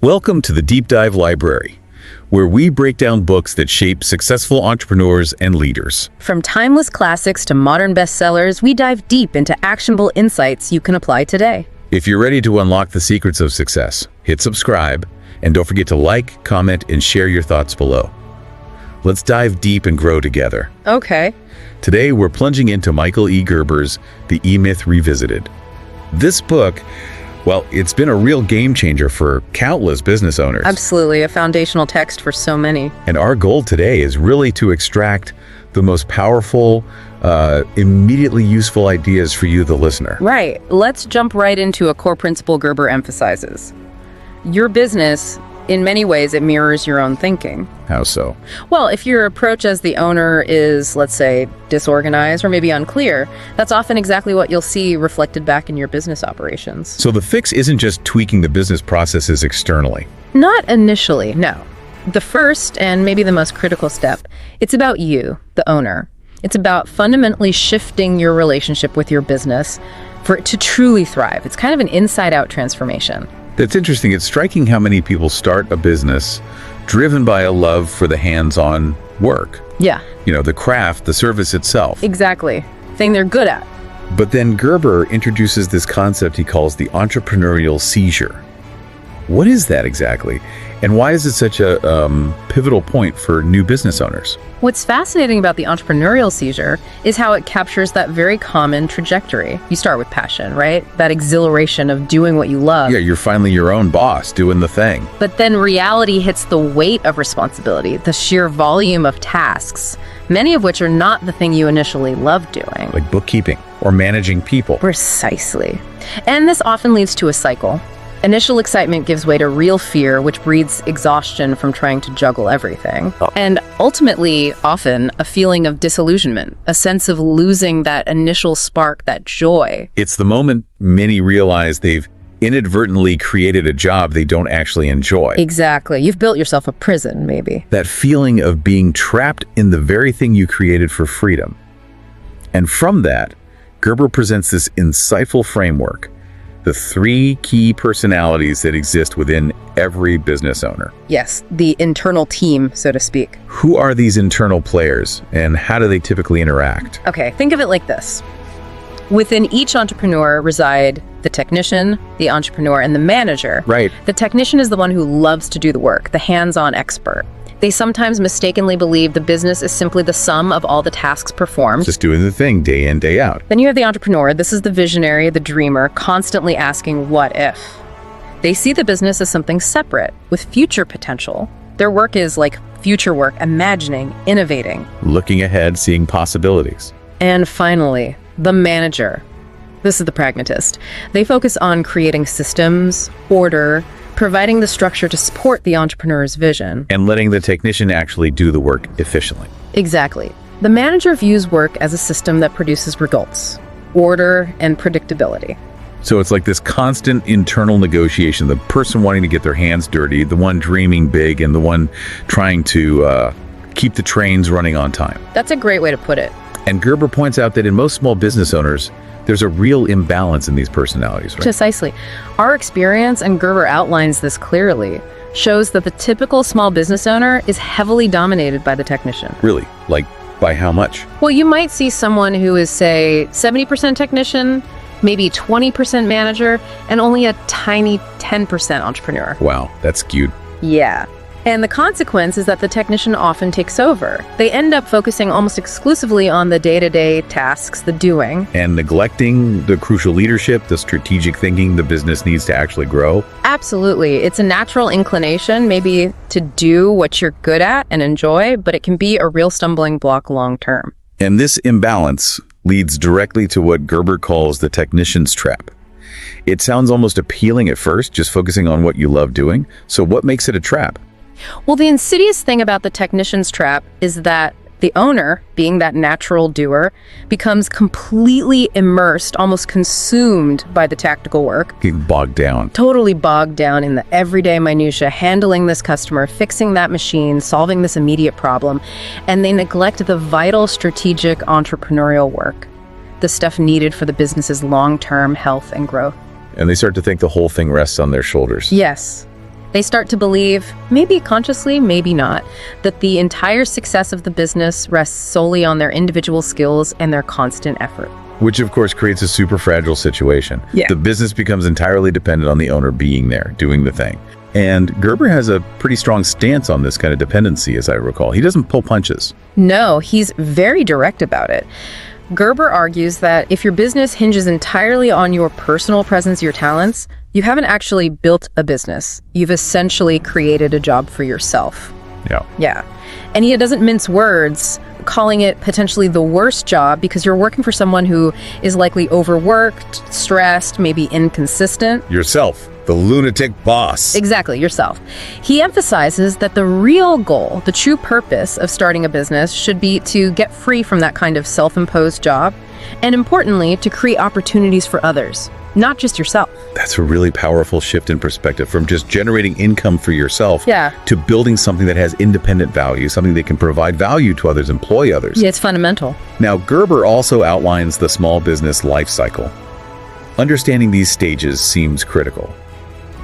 Welcome to the Deep Dive Library, where we break down books that shape successful entrepreneurs and leaders. From timeless classics to modern bestsellers, we dive deep into actionable insights you can apply today. If you're ready to unlock the secrets of success, hit subscribe, and don't forget to like, comment, and share your thoughts below. Let's dive deep and grow together. Okay. Today, we're plunging into Michael E. Gerber's The E-Myth Revisited. This book, well, it's been a real game changer for countless business owners. Absolutely, a foundational text for so many. And our goal today is really to extract the most powerful, immediately useful ideas for you, the listener. Right. Let's jump right into a core principle Gerber emphasizes. Your business, in many ways, it mirrors your own thinking. How so? Well, if your approach as the owner is, let's say, disorganized or maybe unclear, that's often exactly what you'll see reflected back in your business operations. So the fix isn't just tweaking the business processes externally. Not initially, no. The first and maybe the most critical step, it's about you, the owner. It's about fundamentally shifting your relationship with your business for it to truly thrive. It's kind of an inside-out transformation. That's interesting. It's striking how many people start a business driven by a love for the hands-on work. Yeah. You know, the craft, the service itself. Exactly. Thing they're good at. But then Gerber introduces this concept he calls the entrepreneurial seizure. What is that exactly? And why is it such a pivotal point for new business owners? What's fascinating about the entrepreneurial seizure is how it captures that very common trajectory. You start with passion, right? That exhilaration of doing what you love. Yeah, you're finally your own boss, doing the thing. But then reality hits the weight of responsibility, the sheer volume of tasks, many of which are not the thing you initially loved doing. Like bookkeeping or managing people. Precisely. And this often leads to a cycle. Initial excitement gives way to real fear, which breeds exhaustion from trying to juggle everything. And ultimately, often, a feeling of disillusionment, a sense of losing that initial spark, that joy. It's the moment many realize they've inadvertently created a job they don't actually enjoy. Exactly. You've built yourself a prison, maybe. That feeling of being trapped in the very thing you created for freedom. And from that, Gerber presents this insightful framework. The 3 key personalities that exist within every business owner. Yes, the internal team, so to speak. Who are these internal players, and how do they typically interact? Okay, think of it like this. Within each entrepreneur reside the technician, the entrepreneur, and the manager. Right. The technician is the one who loves to do the work, the hands-on expert. They sometimes mistakenly believe the business is simply the sum of all the tasks performed. Just doing the thing day in, day out. Then you have the entrepreneur. This is the visionary, the dreamer, constantly asking, what if? They see the business as something separate, with future potential. Their work is like future work, imagining, innovating. Looking ahead, seeing possibilities. And finally, the manager. This is the pragmatist. They focus on creating systems, order, providing the structure to support the entrepreneur's vision. And letting the technician actually do the work efficiently. Exactly. The manager views work as a system that produces results, order, and predictability. So it's like this constant internal negotiation, the person wanting to get their hands dirty, the one dreaming big, and the one trying to keep the trains running on time. That's a great way to put it. And Gerber points out that in most small business owners, there's a real imbalance in these personalities, right? Precisely. Our experience, and Gerber outlines this clearly, shows that the typical small business owner is heavily dominated by the technician. Really? Like, by how much? Well, you might see someone who is, say, 70% technician, maybe 20% manager, and only a tiny 10% entrepreneur. Wow, that's skewed. Yeah. And the consequence is that the technician often takes over. They end up focusing almost exclusively on the day-to-day tasks, the doing. And neglecting the crucial leadership, the strategic thinking the business needs to actually grow. Absolutely. It's a natural inclination, maybe, to do what you're good at and enjoy, but it can be a real stumbling block long-term. And this imbalance leads directly to what Gerber calls the technician's trap. It sounds almost appealing at first, just focusing on what you love doing. So what makes it a trap? Well, the insidious thing about the technician's trap is that the owner, being that natural doer, becomes completely immersed, almost consumed by the tactical work. Getting bogged down. Totally bogged down in the everyday minutia, handling this customer, fixing that machine, solving this immediate problem, and they neglect the vital strategic entrepreneurial work, the stuff needed for the business's long-term health and growth. And they start to think the whole thing rests on their shoulders. Yes. They start to believe, maybe consciously, maybe not, that the entire success of the business rests solely on their individual skills and their constant effort. Which, of course, creates a super fragile situation. Yeah. The business becomes entirely dependent on the owner being there, doing the thing. And Gerber has a pretty strong stance on this kind of dependency, as I recall. He doesn't pull punches. No, he's very direct about it. Gerber argues that if your business hinges entirely on your personal presence, your talents, you haven't actually built a business. You've essentially created a job for yourself. Yeah. And he doesn't mince words, calling it potentially the worst job because you're working for someone who is likely overworked, stressed, maybe inconsistent. Yourself, the lunatic boss. Exactly, yourself. He emphasizes that the real goal, the true purpose of starting a business should be to get free from that kind of self-imposed job, and importantly, to create opportunities for others, not just yourself. That's a really powerful shift in perspective from just generating income for yourself to building something that has independent value, something that can provide value to others, employ others. Yeah, it's fundamental. Now, Gerber also outlines the small business life cycle. Understanding these stages seems critical.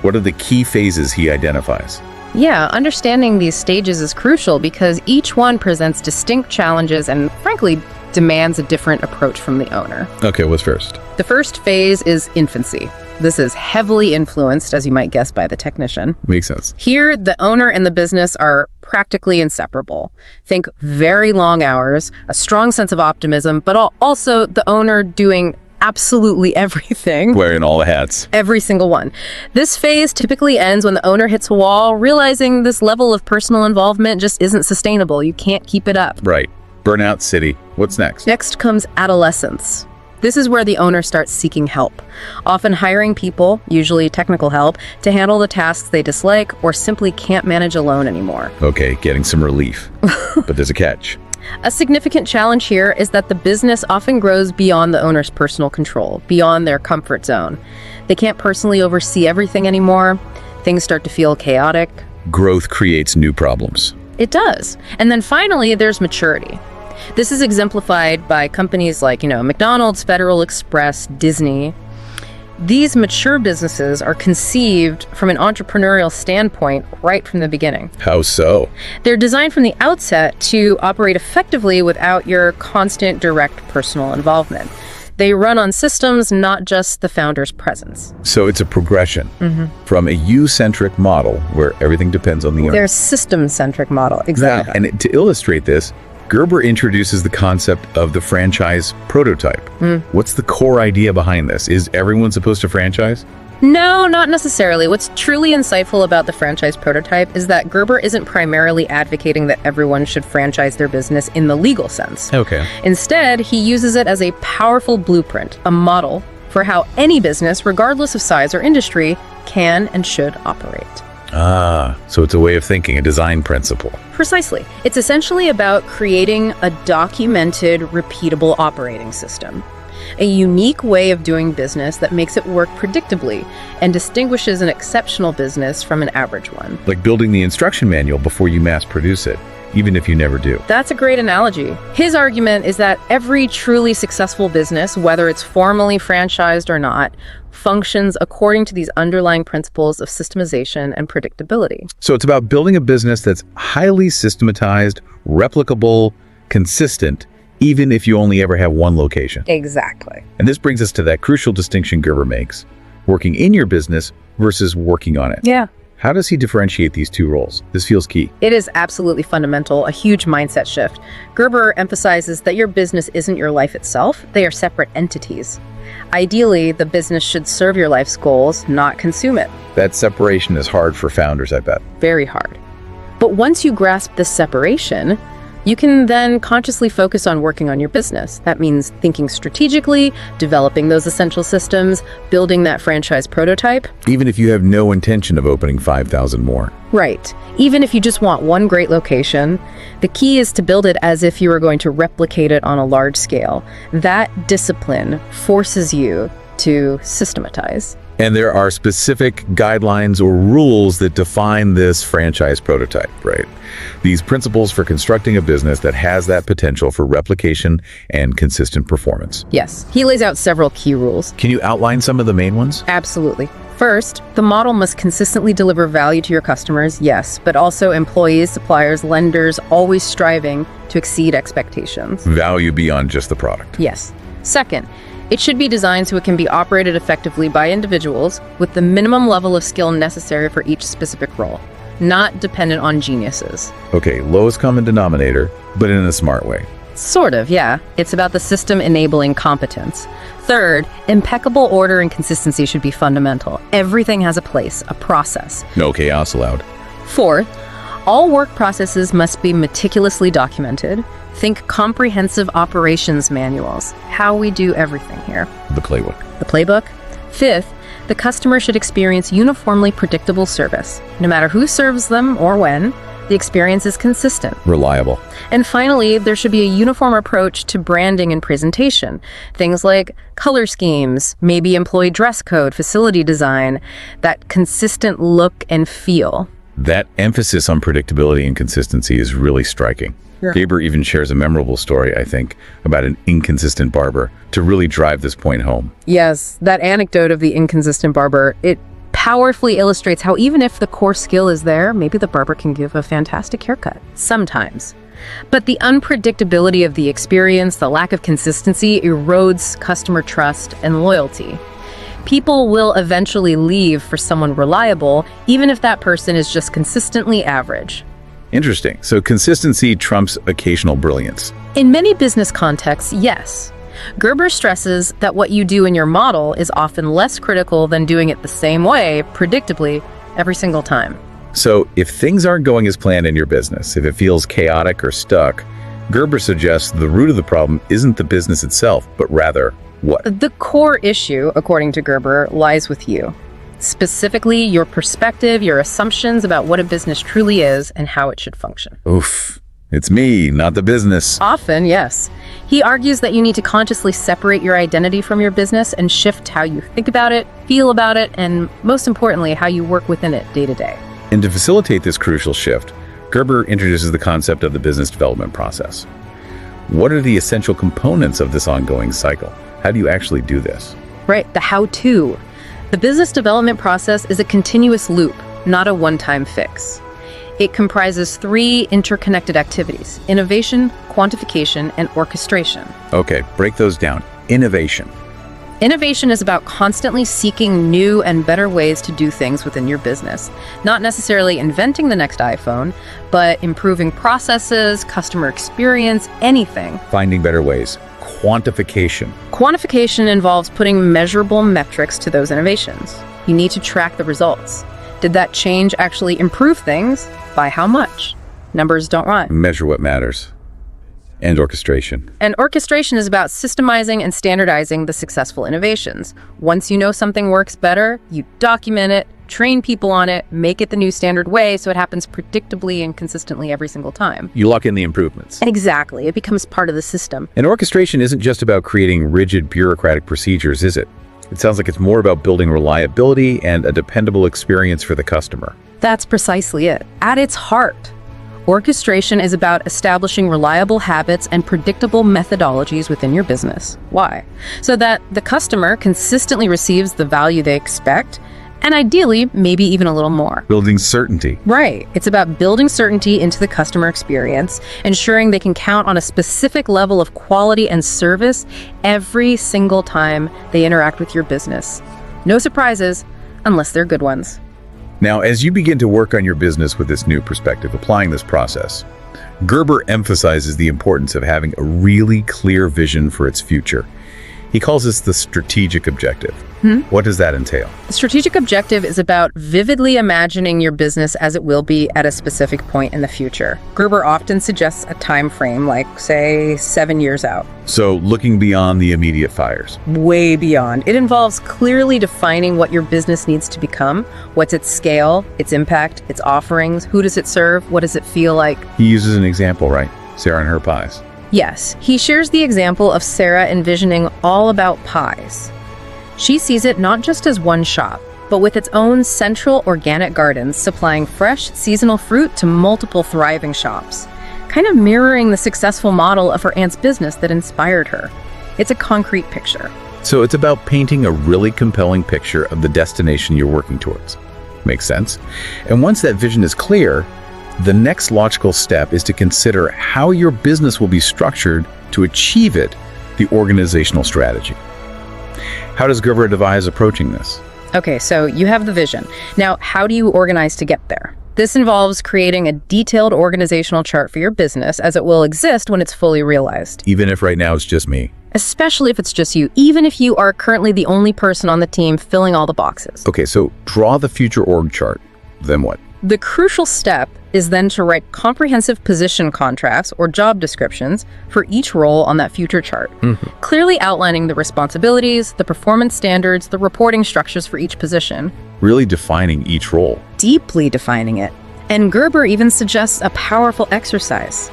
What are the key phases he identifies? Yeah, understanding these stages is crucial because each one presents distinct challenges and, frankly, demands a different approach from the owner. Okay, what's first? The first phase is infancy. This is heavily influenced, as you might guess, by the technician. Makes sense. Here, the owner and the business are practically inseparable. Think very long hours, a strong sense of optimism, but also the owner doing absolutely everything. Wearing all the hats. Every single one. This phase typically ends when the owner hits a wall, realizing this level of personal involvement just isn't sustainable. You can't keep it up. Right. Burnout city. What's next? Next comes adolescence. This is where the owner starts seeking help, often hiring people, usually technical help, to handle the tasks they dislike or simply can't manage alone anymore. Okay, getting some relief. But there's a catch. A significant challenge here is that the business often grows beyond the owner's personal control, beyond their comfort zone. They can't personally oversee everything anymore. Things start to feel chaotic. Growth creates new problems. It does. And then finally, there's maturity. This is exemplified by companies like, McDonald's, Federal Express, Disney. These mature businesses are conceived from an entrepreneurial standpoint right from the beginning. How so? They're designed from the outset to operate effectively without your constant direct personal involvement. They run on systems, not just the founder's presence. So it's a progression from a you-centric model where everything depends on the owner. Their system-centric model, exactly. And to illustrate this, Gerber introduces the concept of the franchise prototype. What's the core idea behind this? Is everyone supposed to franchise? No, not necessarily. What's truly insightful about the franchise prototype is that Gerber isn't primarily advocating that everyone should franchise their business in the legal sense. Okay. Instead, he uses it as a powerful blueprint, a model for how any business, regardless of size or industry, can and should operate. So it's a way of thinking, a design principle. Precisely. It's essentially about creating a documented, repeatable operating system. A unique way of doing business that makes it work predictably and distinguishes an exceptional business from an average one. Like building the instruction manual before you mass produce it, even if you never do. That's a great analogy. His argument is that every truly successful business, whether it's formally franchised or not, functions according to these underlying principles of systemization and predictability. So it's about building a business that's highly systematized, replicable, consistent, even if you only ever have one location. Exactly. And this brings us to that crucial distinction Gerber makes, working in your business versus working on it. Yeah. How does he differentiate these two roles? This feels key. It is absolutely fundamental, a huge mindset shift. Gerber emphasizes that your business isn't your life itself, they are separate entities. Ideally, the business should serve your life's goals, not consume it. That separation is hard for founders, I bet. Very hard. But once you grasp this separation, you can then consciously focus on working on your business. That means thinking strategically, developing those essential systems, building that franchise prototype. Even if you have no intention of opening 5,000 more. Right. Even if you just want one great location, the key is to build it as if you were going to replicate it on a large scale. That discipline forces you to systematize. And there are specific guidelines or rules that define this franchise prototype, right? These principles for constructing a business that has that potential for replication and consistent performance. Yes, he lays out several key rules. Can you outline some of the main ones? Absolutely. First, the model must consistently deliver value to your customers, yes, but also employees, suppliers, lenders, always striving to exceed expectations. Value beyond just the product. Yes. Second, it should be designed so it can be operated effectively by individuals with the minimum level of skill necessary for each specific role, not dependent on geniuses. Okay, lowest common denominator, but in a smart way. Sort of, yeah. It's about the system enabling competence. Third, impeccable order and consistency should be fundamental. Everything has a place, a process. No chaos allowed. Fourth, all work processes must be meticulously documented. Think comprehensive operations manuals, how we do everything here. The playbook. The playbook. Fifth, the customer should experience uniformly predictable service. No matter who serves them or when, the experience is consistent. Reliable. And finally, there should be a uniform approach to branding and presentation. Things like color schemes, maybe employee dress code, facility design, that consistent look and feel. That emphasis on predictability and consistency is really striking. Yeah. Gerber even shares a memorable story, I think, about an inconsistent barber to really drive this point home. Yes, that anecdote of the inconsistent barber, it powerfully illustrates how even if the core skill is there, maybe the barber can give a fantastic haircut. Sometimes. But the unpredictability of the experience, the lack of consistency, erodes customer trust and loyalty. People will eventually leave for someone reliable, even if that person is just consistently average. Interesting. So consistency trumps occasional brilliance. In many business contexts, yes. Gerber stresses that what you do in your model is often less critical than doing it the same way, predictably, every single time. So if things aren't going as planned in your business, if it feels chaotic or stuck, Gerber suggests the root of the problem isn't the business itself, but rather what? The core issue, according to Gerber, lies with you. Specifically, your perspective, your assumptions about what a business truly is and how it should function. Oof. It's me, not the business. Often, yes. He argues that you need to consciously separate your identity from your business and shift how you think about it, feel about it, and most importantly, how you work within it day to day. And to facilitate this crucial shift, Gerber introduces the concept of the business development process. What are the essential components of this ongoing cycle? How do you actually do this? Right, the how-to. The business development process is a continuous loop, not a one-time fix. It comprises 3 interconnected activities: innovation, quantification, and orchestration. Okay, break those down. Innovation. Innovation is about constantly seeking new and better ways to do things within your business. Not necessarily inventing the next iPhone, but improving processes, customer experience, anything. Finding better ways. Quantification. Quantification involves putting measurable metrics to those innovations. You need to track the results. Did that change actually improve things? By how much? Numbers don't rhyme. Measure what matters. And orchestration. And orchestration is about systemizing and standardizing the successful innovations. Once you know something works better, you document it, train people on it, make it the new standard way so it happens predictably and consistently every single time. You lock in the improvements. Exactly. It becomes part of the system. And orchestration isn't just about creating rigid bureaucratic procedures, is it? It sounds like it's more about building reliability and a dependable experience for the customer. That's precisely it. At its heart, orchestration is about establishing reliable habits and predictable methodologies within your business. Why? So that the customer consistently receives the value they expect, and ideally, maybe even a little more. Building certainty. Right. It's about building certainty into the customer experience, ensuring they can count on a specific level of quality and service every single time they interact with your business. No surprises, unless they're good ones. Now, as you begin to work on your business with this new perspective, applying this process, Gerber emphasizes the importance of having a really clear vision for its future. He calls this the strategic objective. What does that entail? The strategic objective is about vividly imagining your business as it will be at a specific point in the future. Gerber often suggests a time frame, like, say, 7 years out. So, looking beyond the immediate fires. Way beyond. It involves clearly defining what your business needs to become, what's its scale, its impact, its offerings, who does it serve, what does it feel like. He uses an example, right? Sarah and her pies. Yes, he shares the example of Sarah envisioning All About Pies. She sees it not just as one shop, but with its own central organic gardens supplying fresh, seasonal fruit to multiple thriving shops, kind of mirroring the successful model of her aunt's business that inspired her. It's a concrete picture. So it's about painting a really compelling picture of the destination you're working towards. Makes sense? And once that vision is clear, the next logical step is to consider how your business will be structured to achieve it, the organizational strategy. How does Gerber devise approaching this? Okay, so you have the vision. Now, how do you organize to get there? This involves creating a detailed organizational chart for your business as it will exist when it's fully realized. Even if right now it's just me. Especially if it's just you, even if you are currently the only person on the team filling all the boxes. Okay, so draw the future org chart. Then what? The crucial step is then to write comprehensive position contracts or job descriptions for each role on that future chart, clearly outlining the responsibilities, the performance standards, the reporting structures for each position. Really defining each role. Deeply defining it. And Gerber even suggests a powerful exercise.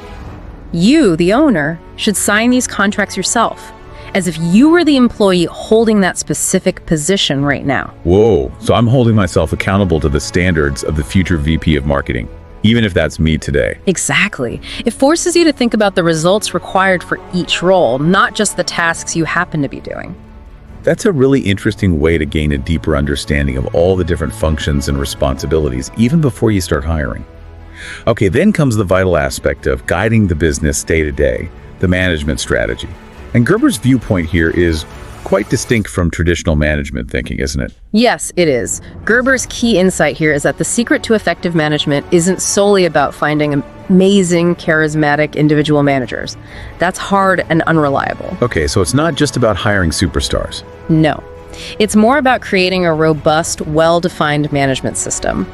You, the owner, should sign these contracts yourself, as if you were the employee holding that specific position right now. Whoa, so I'm holding myself accountable to the standards of the future VP of marketing, even if that's me today. Exactly. It forces you to think about the results required for each role, not just the tasks you happen to be doing. That's a really interesting way to gain a deeper understanding of all the different functions and responsibilities, even before you start hiring. Okay, then comes the vital aspect of guiding the business day to day, the management strategy. And Gerber's viewpoint here is quite distinct from traditional management thinking, isn't it? Yes, it is. Gerber's key insight here is that the secret to effective management isn't solely about finding amazing, charismatic individual managers. That's hard and unreliable. Okay, so it's not just about hiring superstars. No. It's more about creating a robust, well-defined management system.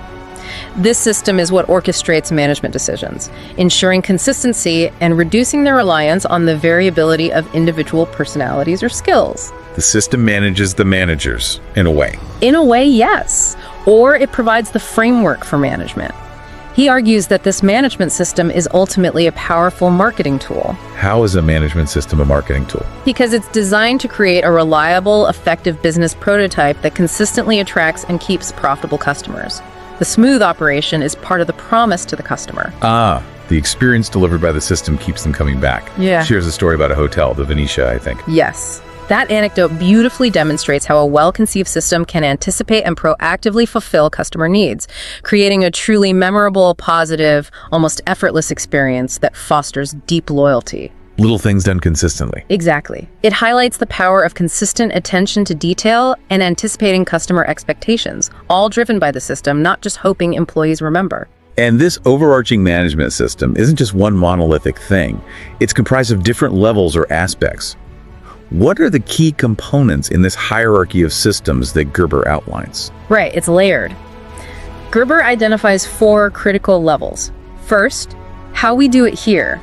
This system is what orchestrates management decisions, ensuring consistency and reducing the reliance on the variability of individual personalities or skills. The system manages the managers, in a way. In a way, yes. Or it provides the framework for management. He argues that this management system is ultimately a powerful marketing tool. How is a management system a marketing tool? Because it's designed to create a reliable, effective business prototype that consistently attracts and keeps profitable customers. The smooth operation is part of the promise to the customer. Ah, the experience delivered by the system keeps them coming back. Yeah. Shares a story about a hotel, the Venetia, I think. Yes. That anecdote beautifully demonstrates how a well-conceived system can anticipate and proactively fulfill customer needs, creating a truly memorable, positive, almost effortless experience that fosters deep loyalty. Little things done consistently. Exactly. It highlights the power of consistent attention to detail and anticipating customer expectations, all driven by the system, not just hoping employees remember. And this overarching management system isn't just one monolithic thing. It's comprised of different levels or aspects. What are the key components in this hierarchy of systems that Gerber outlines? Right, it's layered. Gerber identifies 4 critical levels. First, how we do it here.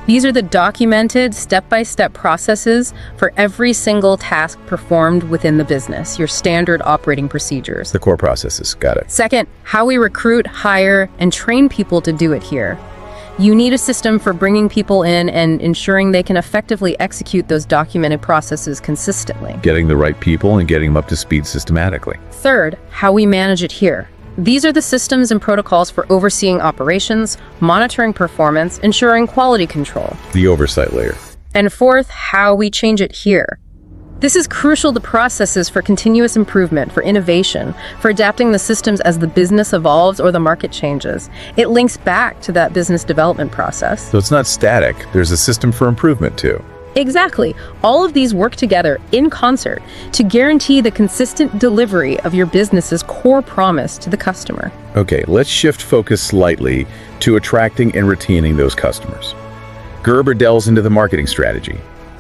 These are the documented, step-by-step processes for every single task performed within the business, your standard operating procedures. The core processes, got it. Second, how we recruit, hire, and train people to do it here. You need a system for bringing people in and ensuring they can effectively execute those documented processes consistently. Getting the right people and getting them up to speed systematically. Third, how we manage it here. These are the systems and protocols for overseeing operations, monitoring performance, ensuring quality control. The oversight layer. And fourth, how we change it here. This is crucial to processes for continuous improvement, for innovation, for adapting the systems as the business evolves or the market changes. It links back to that business development process. So it's not static. There's a system for improvement too. Exactly. All of these work together in concert to guarantee the consistent delivery of your business's core promise to the customer. Okay, let's shift focus slightly to attracting and retaining those customers. Gerber delves into the marketing strategy,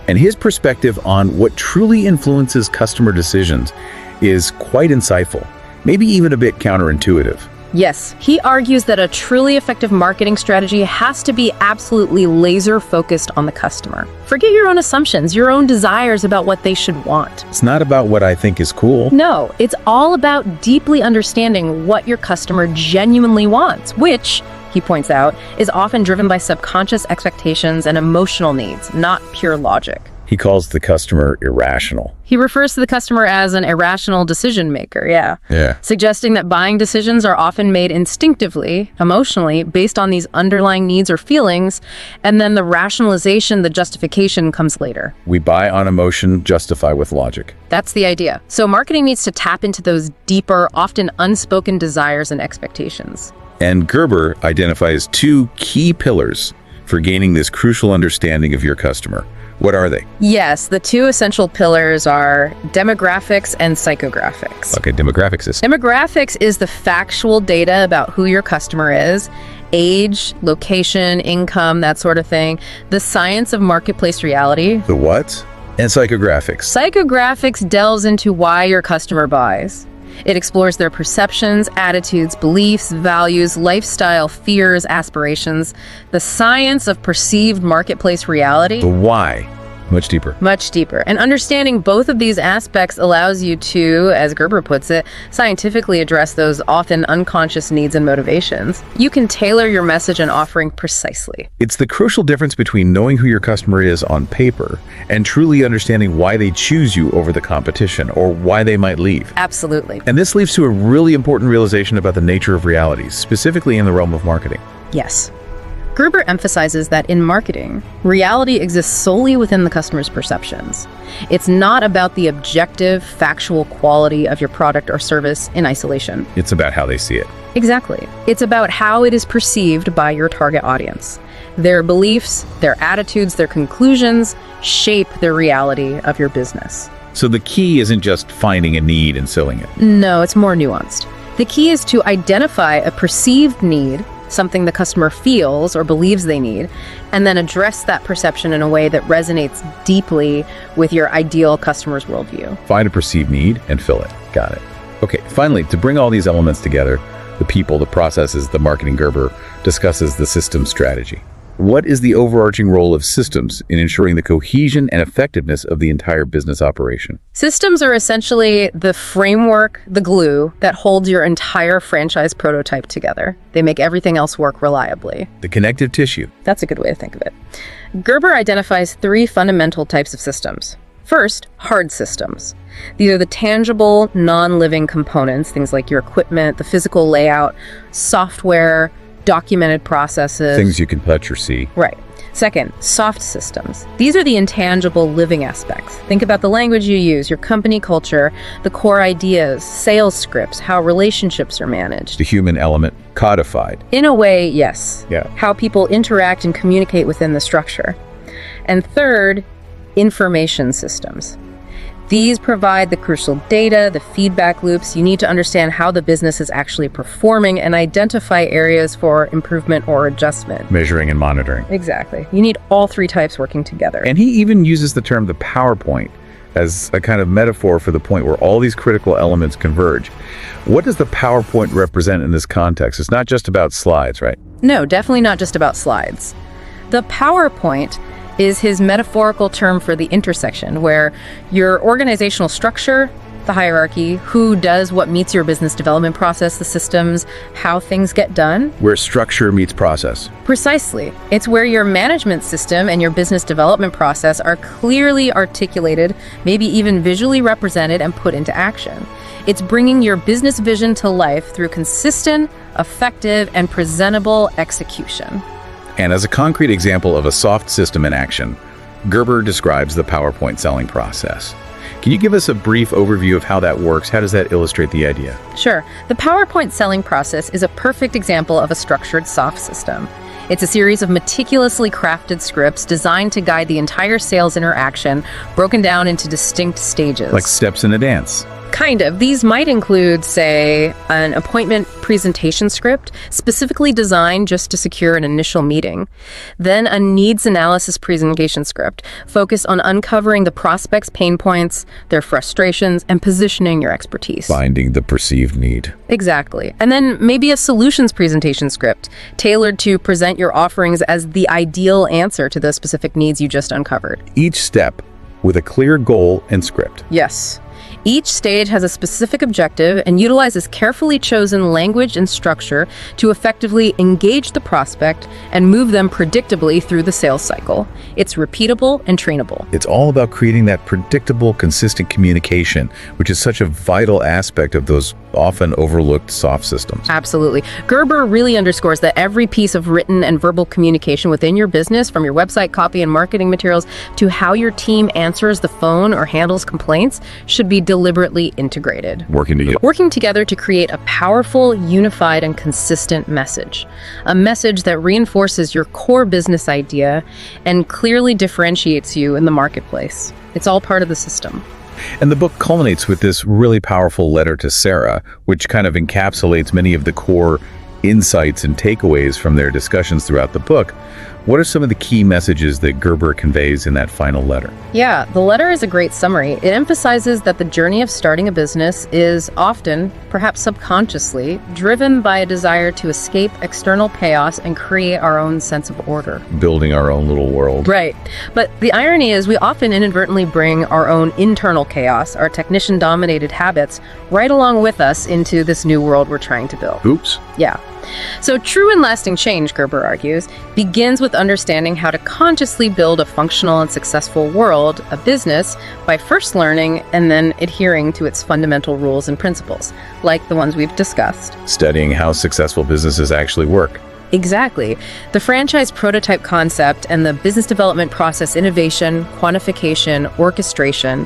and his perspective on what truly influences customer decisions is quite insightful, maybe even a bit counterintuitive. Yes, he argues that a truly effective marketing strategy has to be absolutely laser-focused on the customer. Forget your own assumptions, your own desires about what they should want. It's not about what I think is cool. No, it's all about deeply understanding what your customer genuinely wants, which, he points out, is often driven by subconscious expectations and emotional needs, not pure logic. He calls the customer irrational. He refers to the customer as an irrational decision maker, Yeah. suggesting that buying decisions are often made instinctively, emotionally, based on these underlying needs or feelings, and then the rationalization, the justification comes later. We buy on emotion, justify with logic. That's the idea. So marketing needs to tap into those deeper, often unspoken desires and expectations. And Gerber identifies two key pillars for gaining this crucial understanding of your customer. What are they? Yes, the two essential pillars are demographics and psychographics. Okay, demographics is... Demographics is the factual data about who your customer is, age, location, income, that sort of thing. The science of marketplace reality. The what? And psychographics. Psychographics delves into why your customer buys. It explores their perceptions, attitudes, beliefs, values, lifestyle, fears, aspirations, the science of perceived marketplace reality. The why. Much deeper. Much deeper. And understanding both of these aspects allows you to, as Gerber puts it, scientifically address those often unconscious needs and motivations. You can tailor your message and offering precisely. It's the crucial difference between knowing who your customer is on paper and truly understanding why they choose you over the competition or why they might leave. Absolutely. And this leads to a really important realization about the nature of realities, specifically in the realm of marketing. Yes. Gerber emphasizes that in marketing, reality exists solely within the customer's perceptions. It's not about the objective, factual quality of your product or service in isolation. It's about how they see it. Exactly. It's about how it is perceived by your target audience. Their beliefs, their attitudes, their conclusions shape the reality of your business. So the key isn't just finding a need and selling it. No, it's more nuanced. The key is to identify a perceived need, something the customer feels or believes they need, and then address that perception in a way that resonates deeply with your ideal customer's worldview. Find a perceived need and fill it. Got it. Okay, finally, to bring all these elements together, the people, the processes, the marketing, Gerber discusses the system strategy. What is the overarching role of systems in ensuring the cohesion and effectiveness of the entire business operation? Systems are essentially the framework, the glue, that holds your entire franchise prototype together. They make everything else work reliably. The connective tissue. That's a good way to think of it. Gerber identifies three fundamental types of systems. First, hard systems. These are the tangible, non-living components, things like your equipment, the physical layout, software, documented processes. Things you can touch or see. Right. Second, soft systems. These are the intangible living aspects. Think about the language you use, your company culture, the core ideas, sales scripts, how relationships are managed. The human element codified. In a way, yes. Yeah. How people interact and communicate within the structure. And third, information systems. These provide the crucial data, the feedback loops. You need to understand how the business is actually performing and identify areas for improvement or adjustment. Measuring and monitoring. Exactly. You need all three types working together. And he even uses the term the PowerPoint as a kind of metaphor for the point where all these critical elements converge. What does the PowerPoint represent in this context? It's not just about slides, right? No, definitely not just about slides. The PowerPoint is his metaphorical term for the intersection, where your organizational structure, the hierarchy, who does what meets your business development process, the systems, how things get done. Where structure meets process. Precisely. It's where your management system and your business development process are clearly articulated, maybe even visually represented and put into action. It's bringing your business vision to life through consistent, effective, and presentable execution. And as a concrete example of a soft system in action, Gerber describes the PowerPoint selling process. Can you give us a brief overview of how that works? How does that illustrate the idea? Sure. The PowerPoint selling process is a perfect example of a structured soft system. It's a series of meticulously crafted scripts designed to guide the entire sales interaction, broken down into distinct stages. Like steps in a dance. Kind of. These might include, say, an appointment presentation script specifically designed just to secure an initial meeting. Then a needs analysis presentation script focused on uncovering the prospect's pain points, their frustrations, and positioning your expertise. Finding the perceived need. Exactly. And then maybe a solutions presentation script tailored to present your offerings as the ideal answer to those specific needs you just uncovered. Each step with a clear goal and script. Yes. Each stage has a specific objective and utilizes carefully chosen language and structure to effectively engage the prospect and move them predictably through the sales cycle. It's repeatable and trainable. It's all about creating that predictable, consistent communication, which is such a vital aspect of those often overlooked soft systems. Absolutely. Gerber really underscores that every piece of written and verbal communication within your business, from your website copy and marketing materials to how your team answers the phone or handles complaints, should be deliberately integrated. Working together to create a powerful, unified, and consistent message. A message that reinforces your core business idea and clearly differentiates you in the marketplace. It's all part of the system. And the book culminates with this really powerful letter to Sarah, which kind of encapsulates many of the core insights and takeaways from their discussions throughout the book. What are some of the key messages that Gerber conveys in that final letter? Yeah, the letter is a great summary. It emphasizes that the journey of starting a business is often, perhaps subconsciously, driven by a desire to escape external chaos and create our own sense of order. Building our own little world. Right. But the irony is we often inadvertently bring our own internal chaos, our technician-dominated habits, right along with us into this new world we're trying to build. Oops. Yeah. So true and lasting change, Gerber argues, begins with understanding how to consciously build a functional and successful world, a business, by first learning and then adhering to its fundamental rules and principles, like the ones we've discussed. Studying how successful businesses actually work. Exactly. The franchise prototype concept and the business development process innovation, quantification, orchestration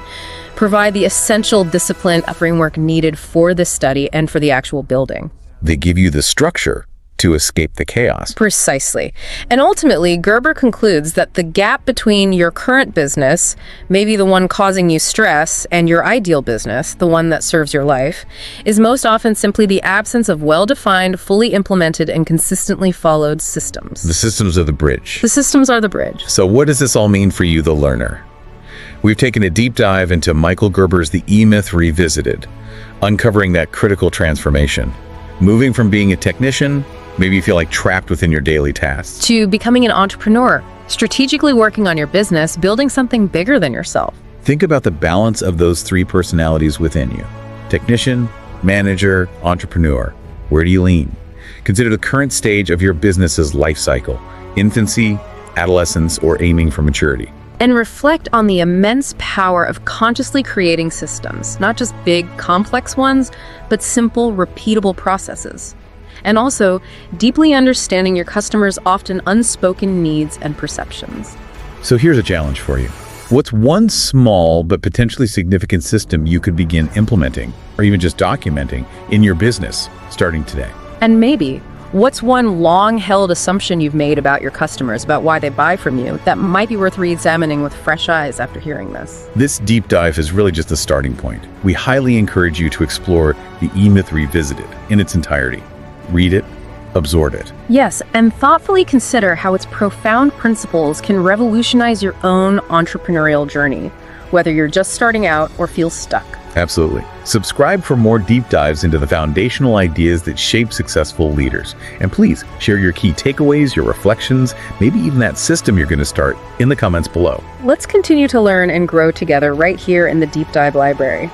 provide the essential discipline framework needed for this study and for the actual building. They give you the structure to escape the chaos. Precisely. And ultimately, Gerber concludes that the gap between your current business, maybe the one causing you stress, and your ideal business, the one that serves your life, is most often simply the absence of well-defined, fully implemented, and consistently followed systems. The systems are the bridge. The systems are the bridge. So what does this all mean for you, the learner? We've taken a deep dive into Michael Gerber's The E-Myth Revisited, uncovering that critical transformation. Moving from being a technician, maybe you feel like trapped within your daily tasks, to becoming an entrepreneur, strategically working on your business, building something bigger than yourself. Think about the balance of those three personalities within you. Technician, manager, entrepreneur. Where do you lean? Consider the current stage of your business's life cycle, infancy, adolescence, or aiming for maturity. And reflect on the immense power of consciously creating systems, not just big, complex ones, but simple, repeatable processes. And also, deeply understanding your customers' often unspoken needs and perceptions. So here's a challenge for you. What's one small but potentially significant system you could begin implementing, or even just documenting, in your business starting today? And maybe, what's one long-held assumption you've made about your customers, about why they buy from you, that might be worth re-examining with fresh eyes after hearing this? This deep dive is really just the starting point. We highly encourage you to explore the E-Myth Revisited in its entirety. Read it, absorb it. Yes, and thoughtfully consider how its profound principles can revolutionize your own entrepreneurial journey, whether you're just starting out or feel stuck. Absolutely. Subscribe for more deep dives into the foundational ideas that shape successful leaders. And please share your key takeaways, your reflections, maybe even that system you're going to start in the comments below. Let's continue to learn and grow together right here in the Deep Dive Library.